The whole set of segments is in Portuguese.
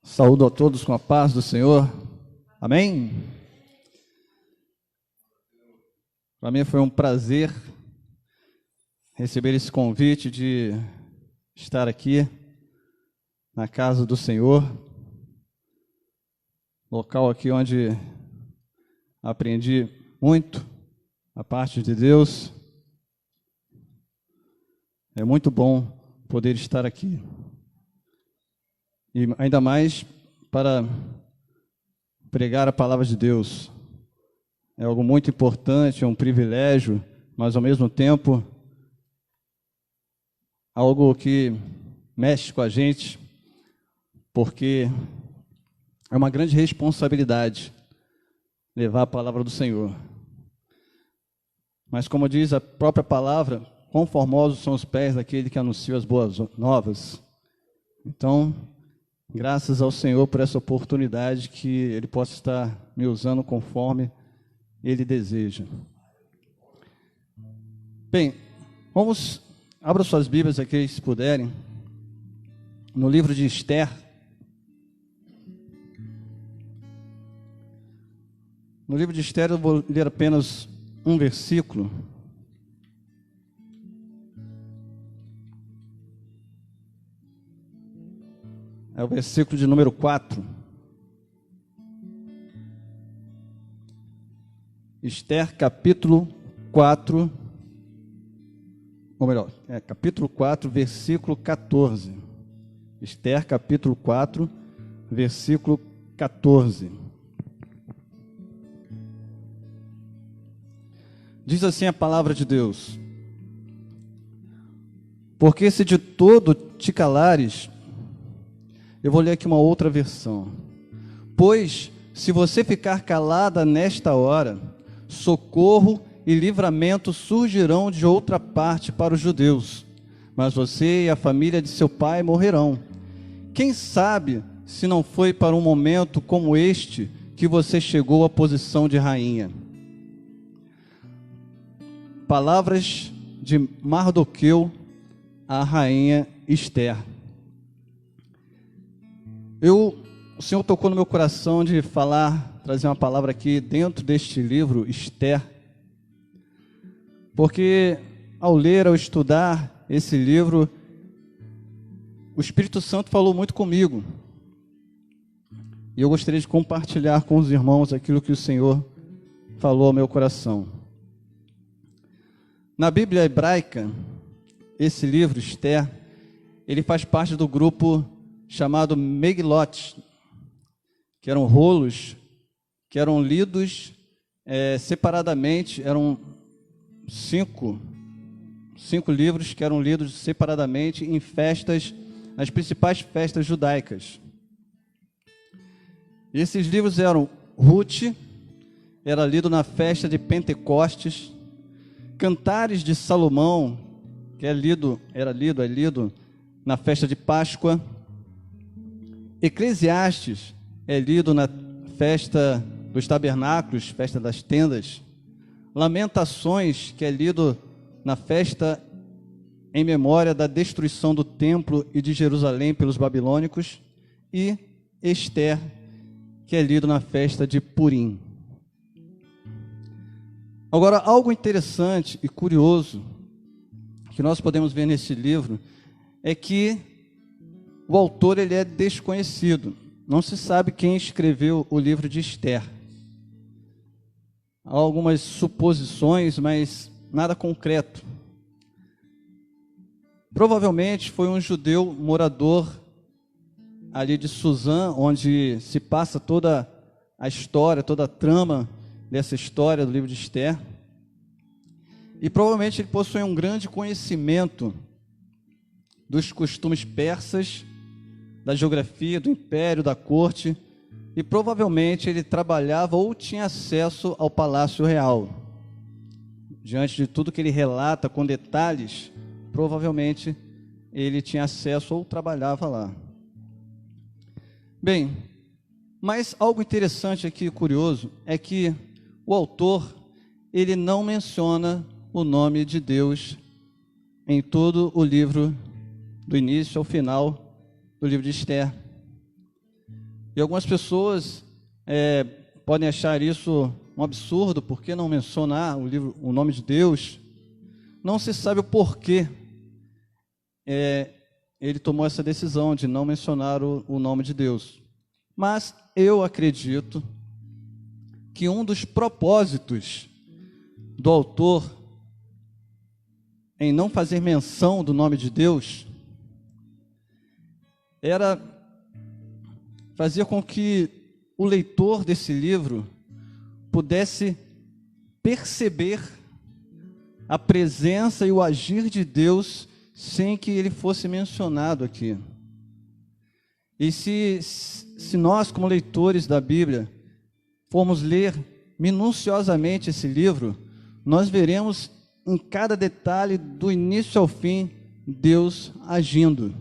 Saúdo a todos com a paz do Senhor. Amém? Para mim foi um prazer receber esse convite de estar aqui na casa do Senhor, local aqui onde aprendi muito a parte de Deus. É muito bom poder estar aqui. E ainda mais para pregar a palavra de Deus. É algo muito importante, é um privilégio, mas ao mesmo tempo algo que mexe com a gente, porque é uma grande responsabilidade levar a palavra do Senhor. Mas como diz a própria palavra, quão formosos são os pés daquele que anuncia as boas novas. Então, graças ao Senhor por essa oportunidade que Ele possa estar me usando conforme Ele deseja. Bem, abra suas Bíblias aqui, se puderem, no livro de Esther. No livro de Esther eu vou ler apenas um versículo. É o versículo de número 4. Esther, capítulo 4, ou melhor, capítulo 4, versículo 14. Esther, capítulo 4, versículo 14. Diz assim a palavra de Deus: porque se de todo te calares. Eu vou ler aqui uma outra versão. Pois, se você ficar calada nesta hora, socorro e livramento surgirão de outra parte para os judeus, mas você e a família de seu pai morrerão. Quem sabe se não foi para um momento como este que você chegou à posição de rainha? Palavras de Mardoqueu à rainha Esther. O Senhor tocou no meu coração de trazer uma palavra aqui dentro deste livro, Esther, porque ao ler, ao estudar esse livro, o Espírito Santo falou muito comigo, e eu gostaria de compartilhar com os irmãos aquilo que o Senhor falou ao meu coração. Na Bíblia hebraica, esse livro, Esther, ele faz parte do grupo chamado Megilot, que eram rolos, que eram lidos separadamente, eram cinco livros que eram lidos separadamente em festas, nas principais festas judaicas. E esses livros eram Ruth, era lido na festa de Pentecostes, Cantares de Salomão, que é lido na festa de Páscoa, Eclesiastes é lido na festa dos tabernáculos, festa das tendas. Lamentações, que é lido na festa em memória da destruição do templo e de Jerusalém pelos babilônicos. E Esther, que é lido na festa de Purim. Agora, algo interessante e curioso que nós podemos ver nesse livro é que o autor ele é desconhecido. Não se sabe quem escreveu o livro de Esther. Há algumas suposições, mas nada concreto. Provavelmente foi um judeu morador ali de Suzã, onde se passa toda a história, toda a trama dessa história do livro de Esther. E provavelmente ele possui um grande conhecimento dos costumes persas, da geografia, do império, da corte, e provavelmente ele trabalhava ou tinha acesso ao palácio real. Diante de tudo que ele relata com detalhes, provavelmente ele tinha acesso ou trabalhava lá. Bem, mas algo interessante aqui, curioso, é que o autor, ele não menciona o nome de Deus em todo o livro, do início ao final do livro de Esther. E algumas pessoas podem achar isso um absurdo, por que não mencionar o nome de Deus? Não se sabe o porquê ele tomou essa decisão de não mencionar o nome de Deus. Mas eu acredito que um dos propósitos do autor em não fazer menção do nome de Deus era fazer com que o leitor desse livro pudesse perceber a presença e o agir de Deus sem que ele fosse mencionado aqui. E se nós, como leitores da Bíblia, formos ler minuciosamente esse livro, nós veremos em cada detalhe, do início ao fim, Deus agindo.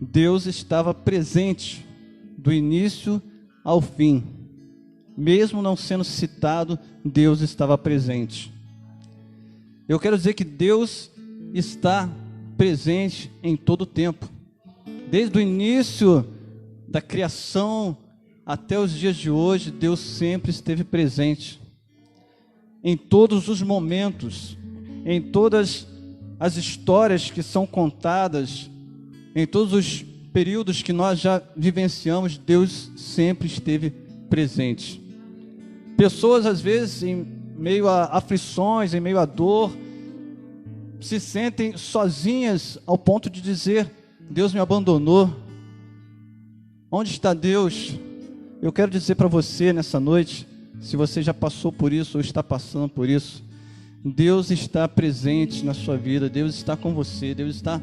Deus estava presente do início ao fim. Mesmo não sendo citado, Deus estava presente. Eu quero dizer que Deus está presente em todo o tempo. Desde o início da criação até os dias de hoje, Deus sempre esteve presente. Em todos os momentos, em todas as histórias que são contadas, em todos os períodos que nós já vivenciamos, Deus sempre esteve presente. Pessoas, às vezes, em meio a aflições, em meio a dor, se sentem sozinhas ao ponto de dizer: Deus me abandonou. Onde está Deus? Eu quero dizer para você nessa noite, se você já passou por isso ou está passando por isso, Deus está presente na sua vida, Deus está com você, Deus está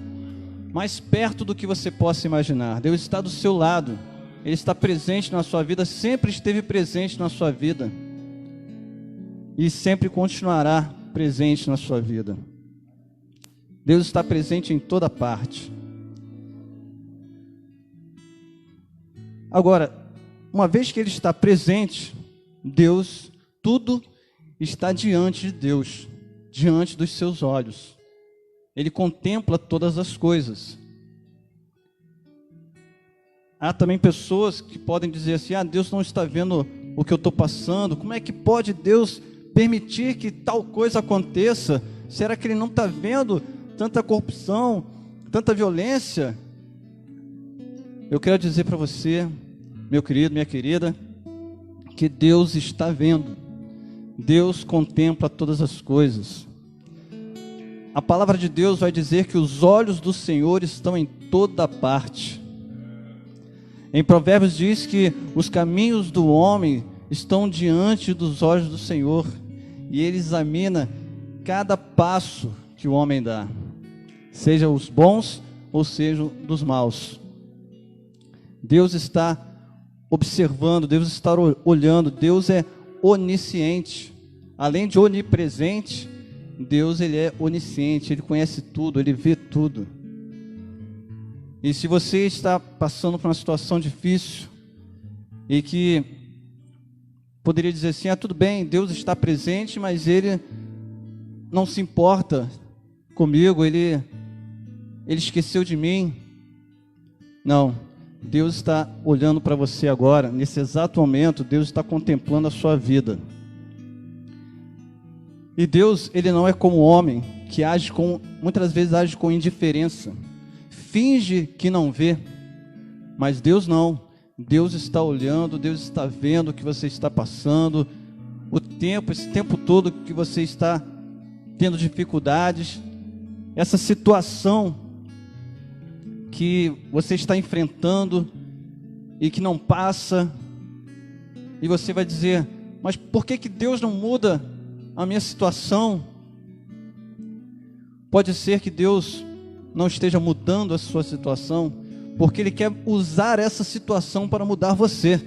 mais perto do que você possa imaginar, Deus está do seu lado, Ele está presente na sua vida, sempre esteve presente na sua vida e sempre continuará presente na sua vida. Deus está presente em toda parte. Agora, uma vez que Ele está presente, Deus, tudo está diante de Deus, diante dos seus olhos. Ele contempla todas as coisas. Há também pessoas que podem dizer assim: Deus não está vendo o que eu estou passando, como é que pode Deus permitir que tal coisa aconteça? Será que Ele não está vendo tanta corrupção, tanta violência? Eu quero dizer para você, meu querido, minha querida, que Deus está vendo. Deus contempla todas as coisas. A palavra de Deus vai dizer que os olhos do Senhor estão em toda parte. Em Provérbios diz que os caminhos do homem estão diante dos olhos do Senhor, e Ele examina cada passo que o homem dá, seja os bons ou seja dos maus. Deus está observando, Deus está olhando, Deus é onisciente. Além de onipresente, Deus, Ele é onisciente, Ele conhece tudo, Ele vê tudo. E se você está passando por uma situação difícil e que poderia dizer assim: tudo bem, Deus está presente, mas Ele não se importa comigo, Ele esqueceu de mim. Não, Deus está olhando para você agora, nesse exato momento. Deus está contemplando a sua vida. E Deus, Ele não é como o homem, que muitas vezes age com indiferença, finge que não vê, mas Deus não. Deus está olhando, Deus está vendo o que você está passando, esse tempo todo que você está tendo dificuldades, essa situação que você está enfrentando e que não passa, e você vai dizer: mas por que Deus não muda a minha situação? Pode ser que Deus não esteja mudando a sua situação, porque Ele quer usar essa situação para mudar você.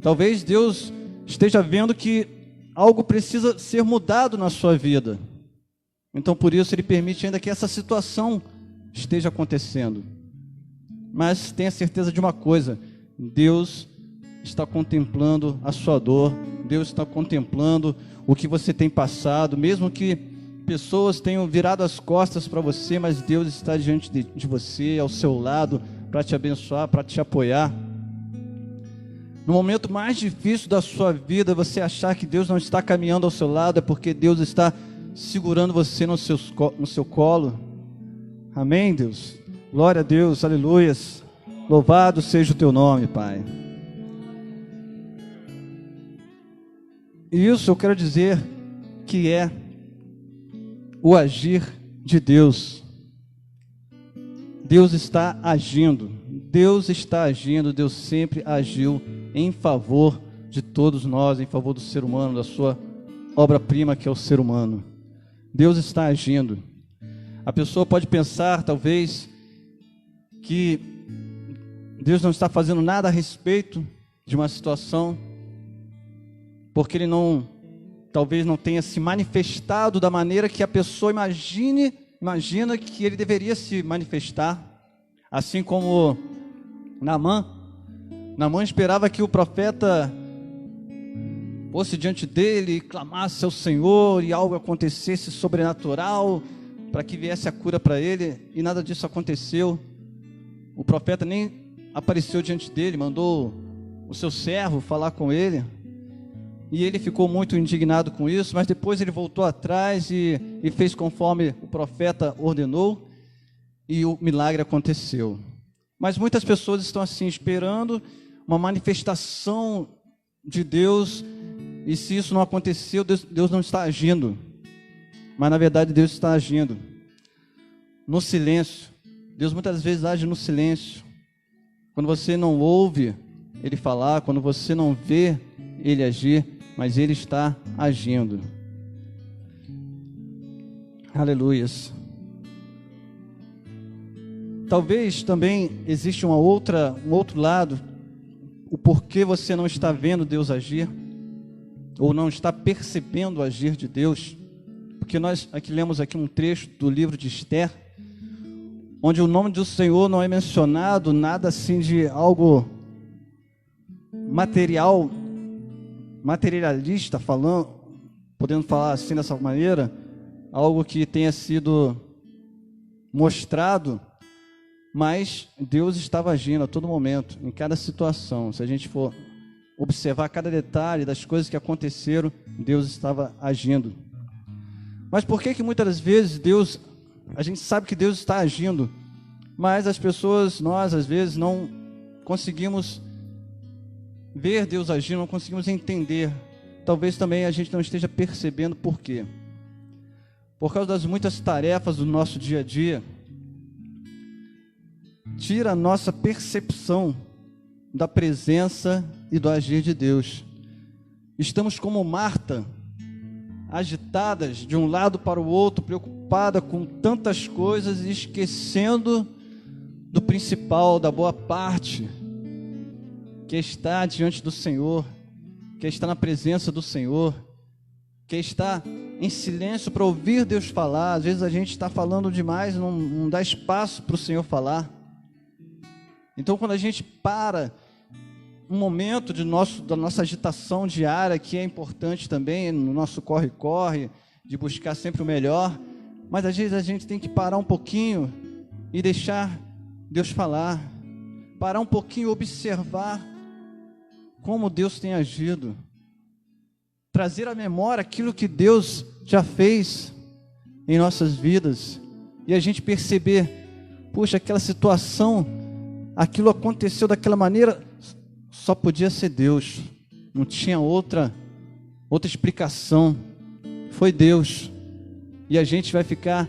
Talvez Deus esteja vendo que algo precisa ser mudado na sua vida, então por isso Ele permite ainda que essa situação esteja acontecendo. Mas tenha certeza de uma coisa: Deus está contemplando a sua dor, Deus está contemplando o que você tem passado, mesmo que pessoas tenham virado as costas para você, mas Deus está diante de você, ao seu lado, para te abençoar, para te apoiar. No momento mais difícil da sua vida, você achar que Deus não está caminhando ao seu lado, é porque Deus está segurando você no seu colo. Amém, Deus? Glória a Deus, aleluias. Louvado seja o teu nome, Pai. E isso eu quero dizer que é o agir de Deus. Deus está agindo. Deus está agindo. Deus sempre agiu em favor de todos nós, em favor do ser humano, da sua obra-prima que é o ser humano. Deus está agindo. A pessoa pode pensar, talvez, que Deus não está fazendo nada a respeito de uma situação, porque Ele talvez não tenha se manifestado da maneira que a pessoa imagina que Ele deveria se manifestar. Assim como Naamã esperava que o profeta fosse diante dele e clamasse ao Senhor e algo acontecesse sobrenatural para que viesse a cura para ele, e nada disso aconteceu. O profeta nem apareceu diante dele, mandou o seu servo falar com ele, e ele ficou muito indignado com isso, mas depois ele voltou atrás e fez conforme o profeta ordenou, e o milagre aconteceu. Mas muitas pessoas estão assim, esperando uma manifestação de Deus, e se isso não aconteceu, Deus não está agindo. Mas na verdade Deus está agindo no silêncio. Deus muitas vezes age no silêncio. Quando você não ouve Ele falar, quando você não vê Ele agir, mas Ele está agindo. Aleluias. Talvez também exista um outro lado, o porquê você não está vendo Deus agir, ou não está percebendo o agir de Deus. Porque nós lemos aqui um trecho do livro de Esther, onde o nome do Senhor não é mencionado, nada assim de algo materialista, podendo falar assim dessa maneira, algo que tenha sido mostrado, mas Deus estava agindo a todo momento, em cada situação. Se a gente for observar cada detalhe das coisas que aconteceram, Deus estava agindo. Mas por que muitas das vezes a gente sabe que Deus está agindo, mas as pessoas, nós às vezes não conseguimos ver Deus agindo, não conseguimos entender? Talvez também a gente não esteja percebendo por quê. Por causa das muitas tarefas do nosso dia a dia, tira a nossa percepção da presença e do agir de Deus. Estamos como Marta, agitadas de um lado para o outro, preocupada com tantas coisas e esquecendo do principal, da boa parte, que está diante do Senhor, que está na presença do Senhor, que está em silêncio para ouvir Deus falar. Às vezes a gente está falando demais, não dá espaço para o Senhor falar. Então, quando a gente para um momento da nossa agitação diária, que é importante também, no nosso corre-corre, de buscar sempre o melhor, mas às vezes a gente tem que parar um pouquinho e deixar Deus falar, parar um pouquinho e observar como Deus tem agido, trazer à memória aquilo que Deus já fez em nossas vidas, e a gente perceber, puxa, aquela situação, aquilo aconteceu daquela maneira, só podia ser Deus, não tinha outra explicação, foi Deus. E a gente vai ficar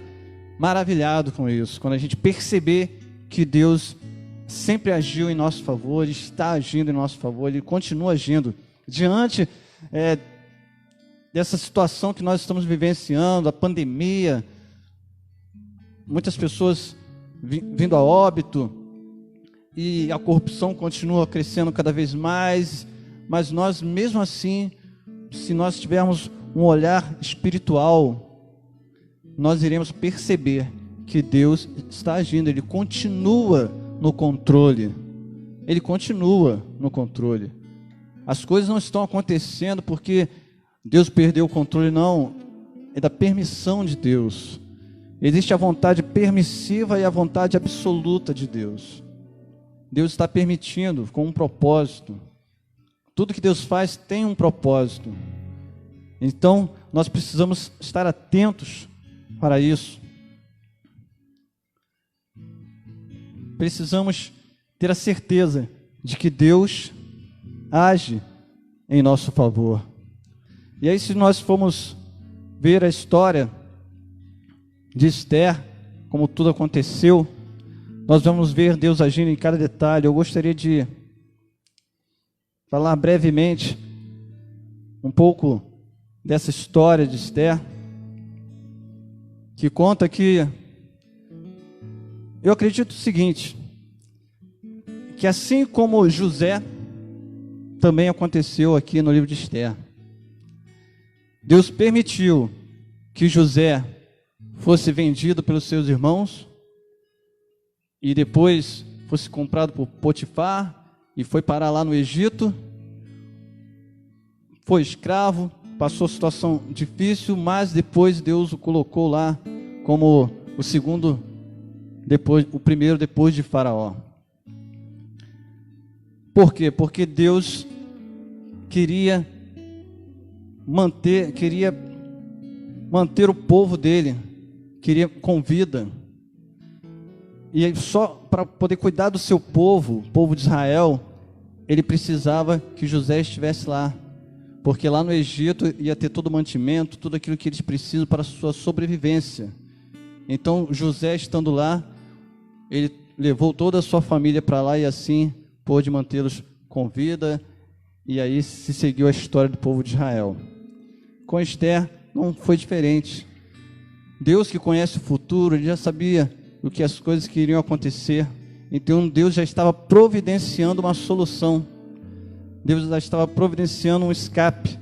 maravilhado com isso, quando a gente perceber que Deus sempre agiu em nosso favor, Ele está agindo em nosso favor, Ele continua agindo. Diante dessa situação que nós estamos vivenciando, a pandemia, muitas pessoas vindo a óbito, e a corrupção continua crescendo cada vez mais, mas nós mesmo assim, se nós tivermos um olhar espiritual, nós iremos perceber que Deus está agindo, Ele continua no controle, Ele continua no controle. As coisas não estão acontecendo porque Deus perdeu o controle, não, é da permissão de Deus. Existe a vontade permissiva e a vontade absoluta de Deus. Deus está permitindo com um propósito. Tudo que Deus faz tem um propósito. Então, nós precisamos estar atentos para isso. Precisamos ter a certeza de que Deus age em nosso favor. E aí, se nós formos ver a história de Esther, como tudo aconteceu, nós vamos ver Deus agindo em cada detalhe. Eu gostaria de falar brevemente um pouco dessa história de Esther, que conta que eu acredito o seguinte, que assim como José, também aconteceu aqui no livro de Esther. Deus permitiu que José fosse vendido pelos seus irmãos e depois fosse comprado por Potifar e foi parar lá no Egito. Foi escravo, passou situação difícil, mas depois Deus o colocou lá como o segundo, o primeiro depois de Faraó. Por quê? Porque Deus queria manter o povo dele, queria com vida. E aí, só para poder cuidar do seu povo, o povo de Israel, ele precisava que José estivesse lá. Porque lá no Egito ia ter todo o mantimento, tudo aquilo que eles precisam para a sua sobrevivência. Então José, estando lá, ele levou toda a sua família para lá e assim pôde mantê-los com vida. E aí se seguiu a história do povo de Israel. Com Esther não foi diferente. Deus, que conhece o futuro, ele já sabia o que as coisas que iriam acontecer. Então Deus já estava providenciando uma solução. Deus já estava providenciando um escape.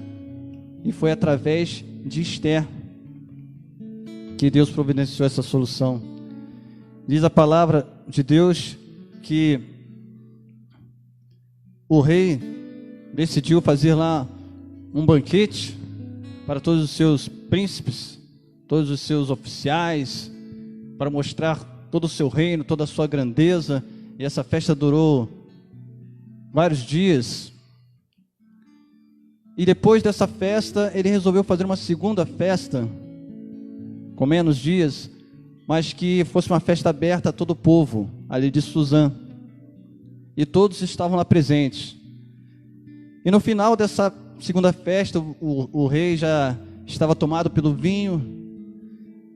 E foi através de Esther que Deus providenciou essa solução. Diz a palavra de Deus que o rei decidiu fazer lá um banquete para todos os seus príncipes, todos os seus oficiais, para mostrar todo o seu reino, toda a sua grandeza. E essa festa durou vários dias. E depois dessa festa, ele resolveu fazer uma segunda festa, com menos dias, mas que fosse uma festa aberta a todo o povo, ali de Suzã. E todos estavam lá presentes. E no final dessa segunda festa, o rei já estava tomado pelo vinho.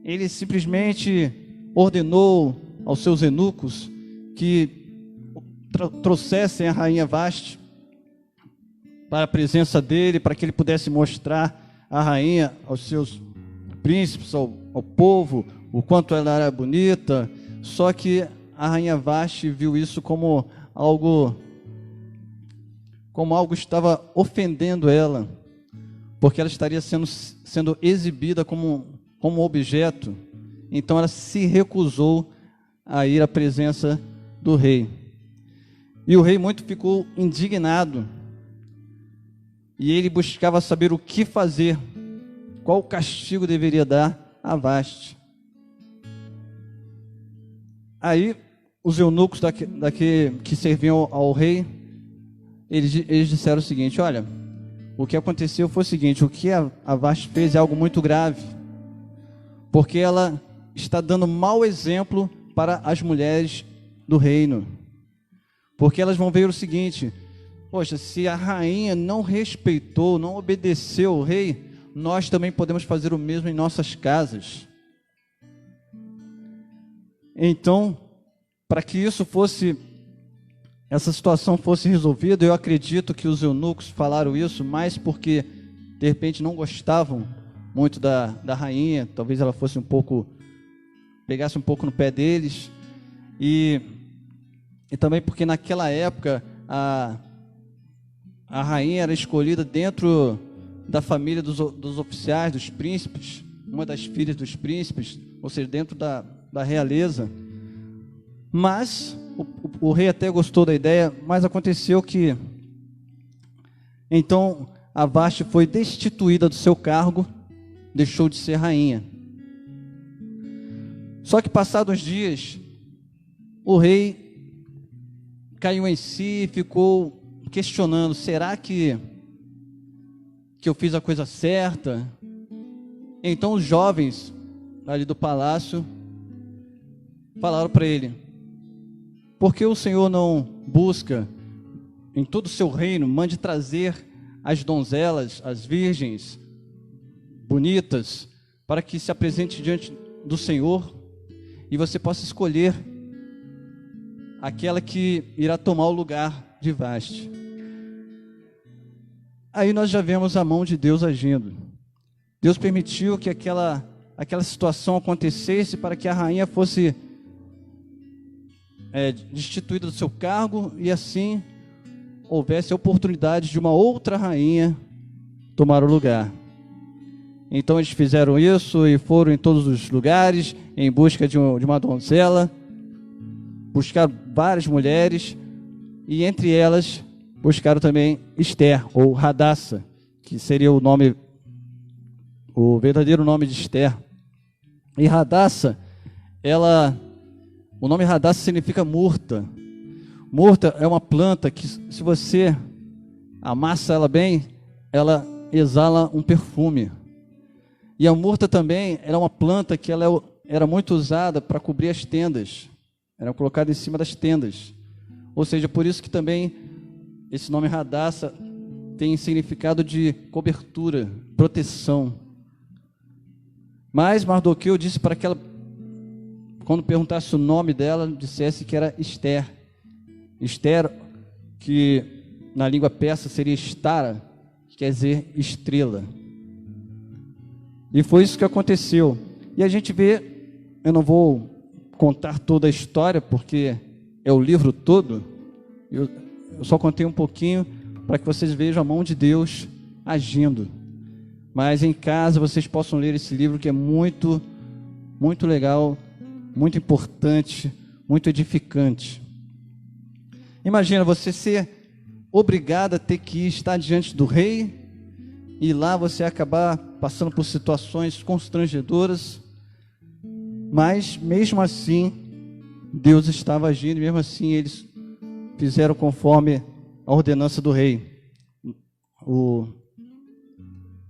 Ele simplesmente ordenou aos seus eunucos que trouxessem a rainha Vasti para a presença dele, para que ele pudesse mostrar a rainha aos seus príncipes, ao povo, o quanto ela era bonita. Só que a rainha Vasti viu isso como algo estava ofendendo ela, porque ela estaria sendo exibida como objeto. Então ela se recusou a ir à presença do rei. E o rei muito ficou indignado. E ele buscava saber o que fazer, qual castigo deveria dar a Vasti. Aí os eunucos que serviam ao rei, eles disseram o seguinte: olha, o que aconteceu foi o seguinte, o que a Vasti fez é algo muito grave, porque ela está dando mau exemplo para as mulheres do reino, porque elas vão ver o seguinte: poxa, se a rainha não respeitou, não obedeceu o rei, nós também podemos fazer o mesmo em nossas casas. Então, para que essa situação fosse resolvida, eu acredito que os eunucos falaram isso mais porque, de repente, não gostavam muito da rainha, talvez ela pegasse um pouco no pé deles, e também porque naquela época a rainha era escolhida dentro da família dos oficiais, dos príncipes, uma das filhas dos príncipes, ou seja, dentro da realeza. Mas o rei até gostou da ideia, mas aconteceu que então a Vasti foi destituída do seu cargo, deixou de ser rainha. Só que passados dias, o rei caiu em si e ficou questionando: será que eu fiz a coisa certa? Então os jovens ali do palácio falaram para ele: por que o Senhor não busca em todo o seu reino, mande trazer as donzelas, as virgens bonitas, para que se apresente diante do Senhor e você possa escolher aquela que irá tomar o lugar de Vaste. Aí nós já vemos a mão de Deus agindo. Deus permitiu que aquela situação acontecesse para que a rainha fosse destituída do seu cargo e assim houvesse a oportunidade de uma outra rainha tomar o lugar. Então eles fizeram isso e foram em todos os lugares em busca de uma donzela, buscaram várias mulheres e entre elas buscaram também Esther, ou Hadassa, que seria o verdadeiro nome de Esther. E Hadassa, o nome Hadassa significa murta. Murta é uma planta que, se você amassa ela bem, ela exala um perfume. E a murta também era uma planta que ela era muito usada para cobrir as tendas. Era colocada em cima das tendas. Ou seja, por isso que também esse nome Hadassa tem significado de cobertura, proteção. Mas Mardoqueu disse para que ela, quando perguntasse o nome dela, dissesse que era Esther. Esther, que na língua persa seria Estara, que quer dizer estrela. E foi isso que aconteceu. E a gente vê, eu não vou contar toda a história, porque é o livro todo, eu só contei um pouquinho para que vocês vejam a mão de Deus agindo. Mas em casa vocês possam ler esse livro, que é muito, muito legal, muito importante, muito edificante. Imagina você ser obrigado a ter que estar diante do rei e lá você acabar passando por situações constrangedoras, mas mesmo assim Deus estava agindo, e mesmo assim eles fizeram conforme a ordenança do rei. O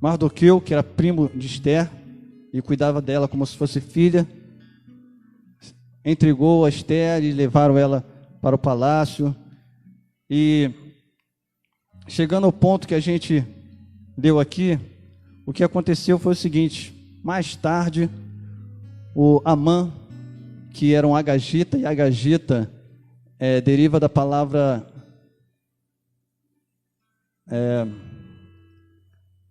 Mardoqueu, que era primo de Esther e cuidava dela como se fosse filha, entregou a Esther e levaram ela para o palácio. E chegando ao ponto que a gente deu aqui, o que aconteceu foi o seguinte: mais tarde, o Amã, que era um agagita, e agagita deriva da palavra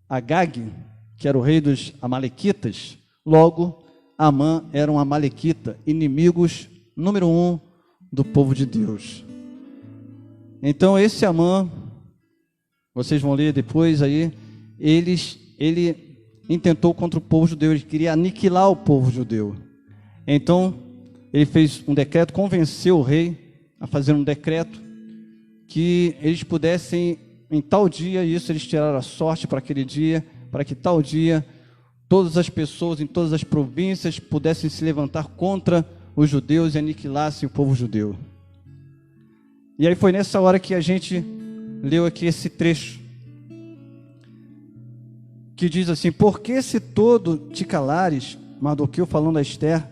Agag, que era o rei dos amalequitas. Logo, Amã era um amalequita, inimigos número 1 do povo de Deus. Então esse Amã, vocês vão ler depois aí, ele intentou contra o povo judeu, ele queria aniquilar o povo judeu. Então ele fez um decreto, convenceu o rei a fazer um decreto que eles pudessem, em tal dia, isso eles tiraram a sorte para aquele dia, para que tal dia todas as pessoas em todas as províncias pudessem se levantar contra os judeus e aniquilassem o povo judeu. E aí foi nessa hora que a gente leu aqui esse trecho, que diz assim: por que se todo te calares, Mardoqueu falando a Esther,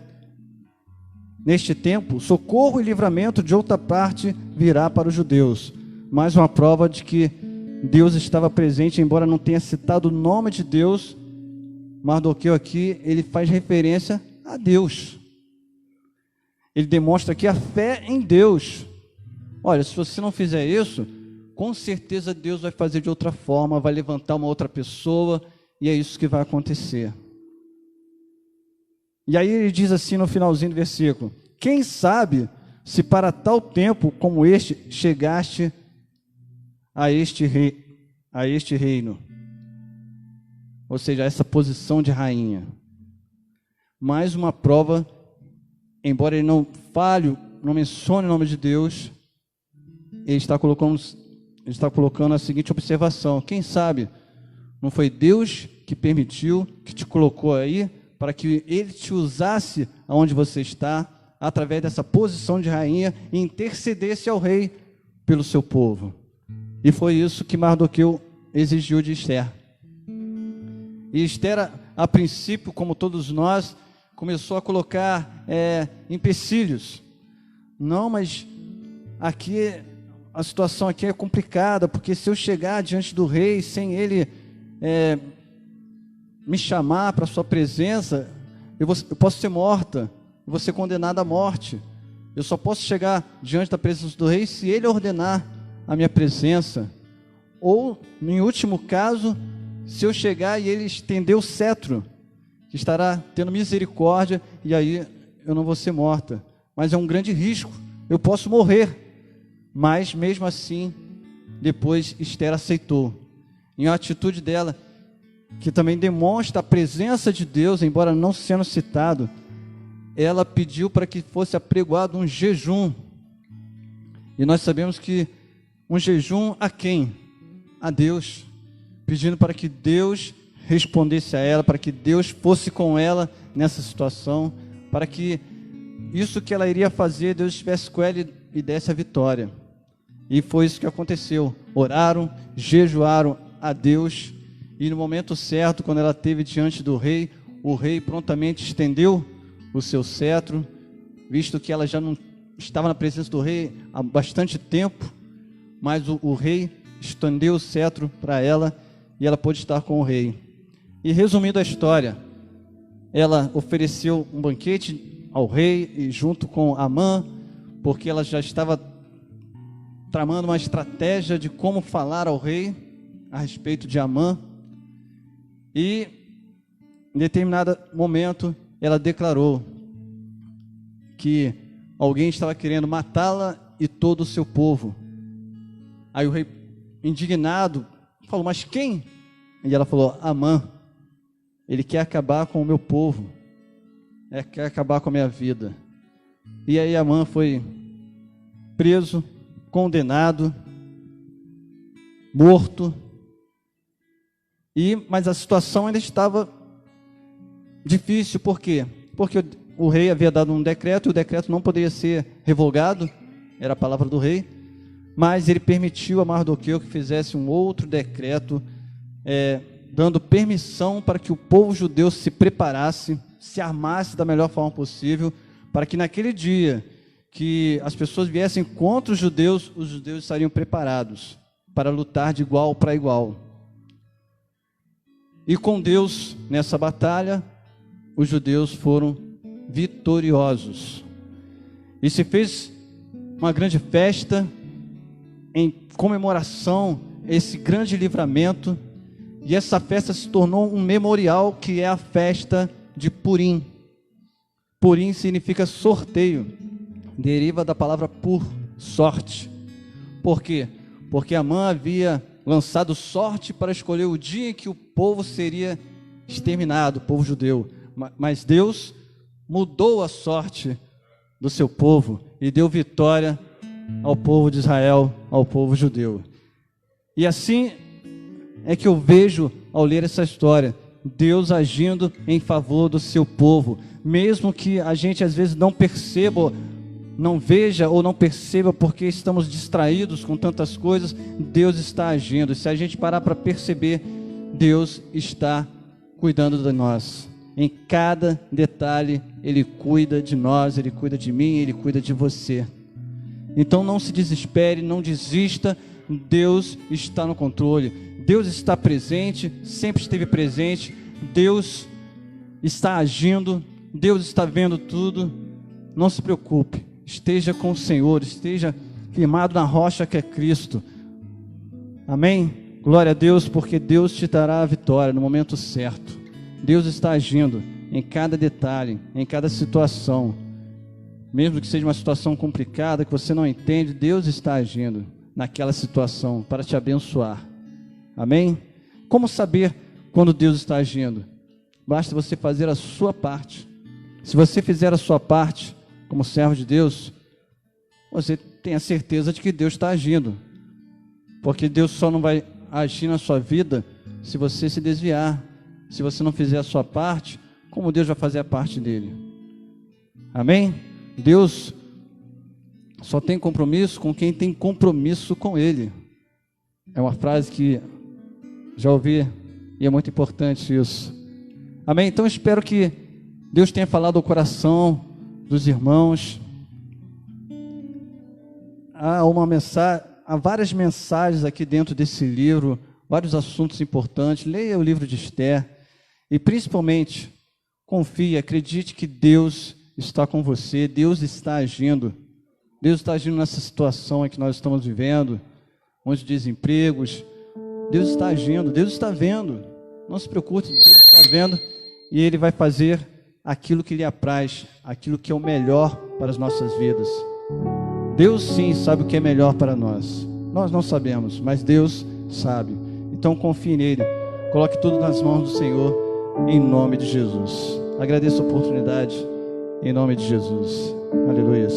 neste tempo, socorro e livramento de outra parte virá para os judeus. Mais uma prova de que Deus estava presente, embora não tenha citado o nome de Deus. Mardoqueu aqui, ele faz referência a Deus. Ele demonstra aqui a fé em Deus. Olha, se você não fizer isso, com certeza Deus vai fazer de outra forma, vai levantar uma outra pessoa, e é isso que vai acontecer. E aí ele diz assim no finalzinho do versículo: quem sabe se para tal tempo como este chegaste a este reino, ou seja, a essa posição de rainha. Mais uma prova, embora ele não fale, não mencione o nome de Deus, ele está colocando a seguinte observação: quem sabe não foi Deus que permitiu, que te colocou aí, para que ele te usasse aonde você está, através dessa posição de rainha, e intercedesse ao rei pelo seu povo. E foi isso que Mardoqueu exigiu de Esther. E Esther, a princípio, como todos nós, começou a colocar empecilhos. Não, mas aqui a situação aqui é complicada, porque se eu chegar diante do rei sem ele me chamar para a sua presença, eu posso ser morta, eu vou ser condenada à morte. Eu só posso chegar diante da presença do rei se ele ordenar a minha presença. Ou, em último caso, se eu chegar e ele estender o cetro, que estará tendo misericórdia, e aí eu não vou ser morta. Mas é um grande risco, eu posso morrer. Mas, mesmo assim, depois Esther aceitou. Em uma atitude dela, que também demonstra a presença de Deus, embora não sendo citado, ela pediu para que fosse apregoado um jejum. E nós sabemos que um jejum a quem? A Deus. Pedindo para que Deus respondesse a ela, para que Deus fosse com ela nessa situação, para que isso que ela iria fazer, Deus estivesse com ela e desse a vitória. E foi isso que aconteceu. Oraram, jejuaram a Deus, e no momento certo, quando ela esteve diante do rei, o rei prontamente estendeu o seu cetro, visto que ela já não estava na presença do rei há bastante tempo, mas o rei estendeu o cetro para ela, e ela pôde estar com o rei. E resumindo a história, ela ofereceu um banquete ao rei, e junto com Amã, porque ela já estava tramando uma estratégia de como falar ao rei a respeito de Amã. E em determinado momento ela declarou que alguém estava querendo matá-la e todo o seu povo. Aí o rei, indignado, falou: mas quem? E ela falou: Amã. Ele quer acabar com o meu povo, quer acabar com a minha vida. E aí Amã foi preso, condenado, morto. Mas a situação ainda estava difícil. Por quê? Porque o rei havia dado um decreto, e o decreto não poderia ser revogado, era a palavra do rei, mas ele permitiu a Mardoqueu que fizesse um outro decreto, dando permissão para que o povo judeu se preparasse, se armasse da melhor forma possível, para que naquele dia que as pessoas viessem contra os judeus estariam preparados para lutar de igual para igual. E com Deus nessa batalha, os judeus foram vitoriosos. E se fez uma grande festa em comemoração a esse grande livramento. E essa festa se tornou um memorial, que é a festa de Purim. Purim significa sorteio, deriva da palavra pur, sorte. Por quê? Porque Amã havia lançado sorte para escolher o dia em que o povo seria exterminado, o povo judeu. Mas Deus mudou a sorte do seu povo e deu vitória ao povo de Israel, ao povo judeu. E assim é que eu vejo ao ler essa história, Deus agindo em favor do seu povo, mesmo que a gente às vezes não perceba, não veja ou não perceba, porque estamos distraídos com tantas coisas. Deus está agindo. Se a gente parar para perceber, Deus está cuidando de nós. Em cada detalhe, Ele cuida de nós, Ele cuida de mim, Ele cuida de você. Então não se desespere, não desista. Deus está no controle. Deus está presente, sempre esteve presente. Deus está agindo, Deus está vendo tudo. Não se preocupe, esteja com o Senhor, esteja firmado na rocha que é Cristo. Amém? Glória a Deus, porque Deus te dará a vitória no momento certo. Deus está agindo em cada detalhe, em cada situação. Mesmo que seja uma situação complicada, que você não entende, Deus está agindo naquela situação para te abençoar. Amém? Como saber quando Deus está agindo? Basta você fazer a sua parte. Se você fizer a sua parte como servo de Deus, você tem a certeza de que Deus está agindo. Porque Deus só não vai agir na sua vida se você se desviar. Se você não fizer a sua parte, como Deus vai fazer a parte dele? Amém? Deus só tem compromisso com quem tem compromisso com Ele. É uma frase que já ouvi e é muito importante isso. Amém? Então espero que Deus tenha falado ao coração dos irmãos. Há várias mensagens aqui dentro desse livro, vários assuntos importantes. Leia o livro de Esther e principalmente confie, acredite que Deus está com você, Deus está agindo. Deus está agindo nessa situação em que nós estamos vivendo, onde desempregos. Deus está agindo, Deus está vendo. Não se preocupe, Deus está vendo e Ele vai fazer aquilo que lhe apraz, aquilo que é o melhor para as nossas vidas. Deus sim sabe o que é melhor para nós. Nós não sabemos, mas Deus sabe. Então confie nele. Coloque tudo nas mãos do Senhor, em nome de Jesus. Agradeço a oportunidade, em nome de Jesus. Aleluia.